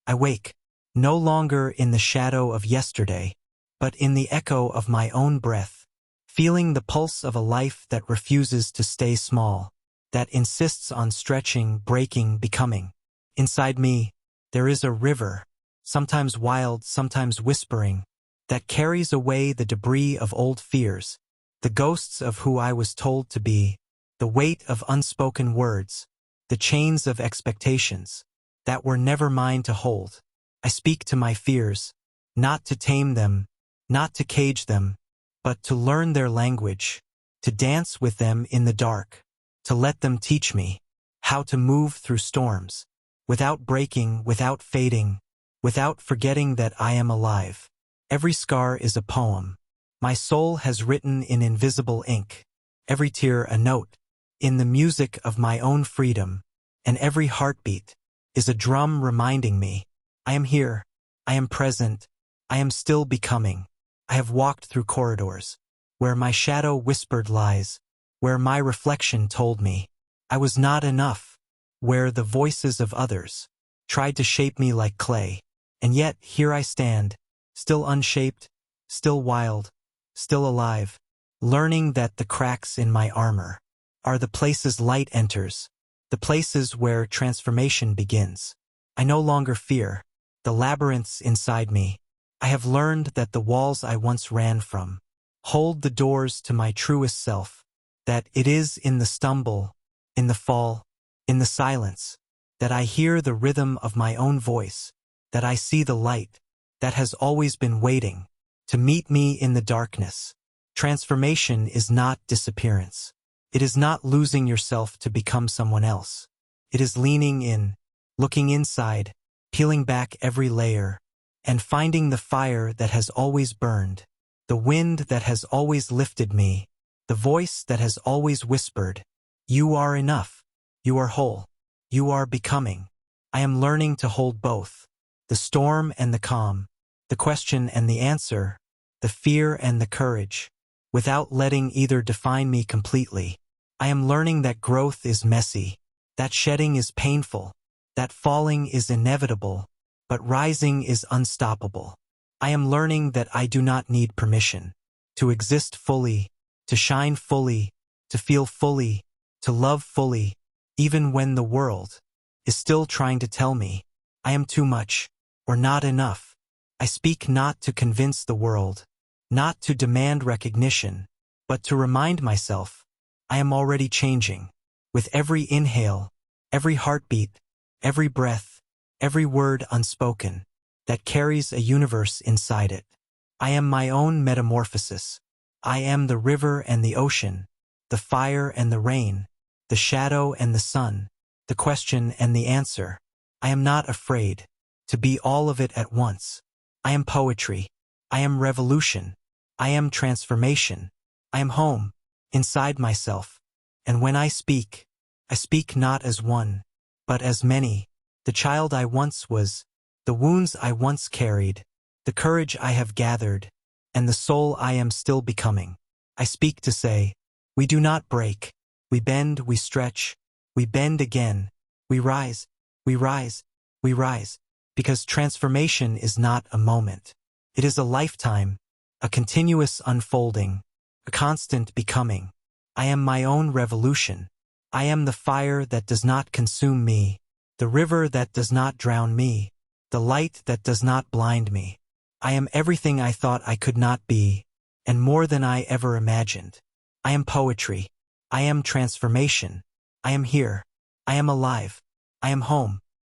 I wake, no longer in the shadow of yesterday, but in the echo of my own breath, feeling the pulse of a life that refuses to stay small, that insists on stretching, breaking, becoming. Inside me, there is a river, sometimes wild, sometimes whispering, that carries away the debris of old fears, the ghosts of who I was told to be, the weight of unspoken words, the chains of expectations that were never mine to hold. I speak to my fears, not to tame them, not to cage them, but to learn their language, to dance with them in the dark, to let them teach me how to move through storms, without breaking, without fading, without forgetting that I am alive. Every scar is a poem my soul has written in invisible ink, every tear a note in the music of my own freedom, and every heartbeat is a drum reminding me, I am here, I am present, I am still becoming. I have walked through corridors where my shadow whispered lies, where my reflection told me I was not enough, where the voices of others tried to shape me like clay, and yet here I stand, still unshaped, still wild, still alive, learning that the cracks in my armor are the places light enters, the places where transformation begins. I no longer fear the labyrinths inside me. I have learned that the walls I once ran from hold the doors to my truest self, that it is in the stumble, in the fall, in the silence, that I hear the rhythm of my own voice, that I see the light that has always been waiting to meet me in the darkness. Transformation is not disappearance. It is not losing yourself to become someone else. It is leaning in, looking inside, peeling back every layer, and finding the fire that has always burned, the wind that has always lifted me, the voice that has always whispered, you are enough, you are whole, you are becoming. I am learning to hold both, the storm and the calm, the question and the answer, the fear and the courage, without letting either define me completely. I am learning that growth is messy, that shedding is painful, that falling is inevitable, but rising is unstoppable. I am learning that I do not need permission to exist fully, to shine fully, to feel fully, to love fully, even when the world is still trying to tell me I am too much or not enough. I speak not to convince the world, not to demand recognition, but to remind myself I am already changing. With every inhale, every heartbeat, every breath, every word unspoken that carries a universe inside it. I am my own metamorphosis. I am the river and the ocean, the fire and the rain, the shadow and the sun, the question and the answer. I am not afraid to be all of it at once. I am poetry. I am revolution. I am transformation. I am home, inside myself. And when I speak not as one, but as many. The child I once was, the wounds I once carried, the courage I have gathered, and the soul I am still becoming. I speak to say, we do not break. We bend, we stretch, we bend again. We rise, we rise, we rise. Because transformation is not a moment. It is a lifetime, a continuous unfolding, a constant becoming. I am my own revolution. I am the fire that does not consume me, the river that does not drown me, the light that does not blind me. I am everything I thought I could not be, and more than I ever imagined. I am poetry. I am transformation. I am here. I am alive. I am home.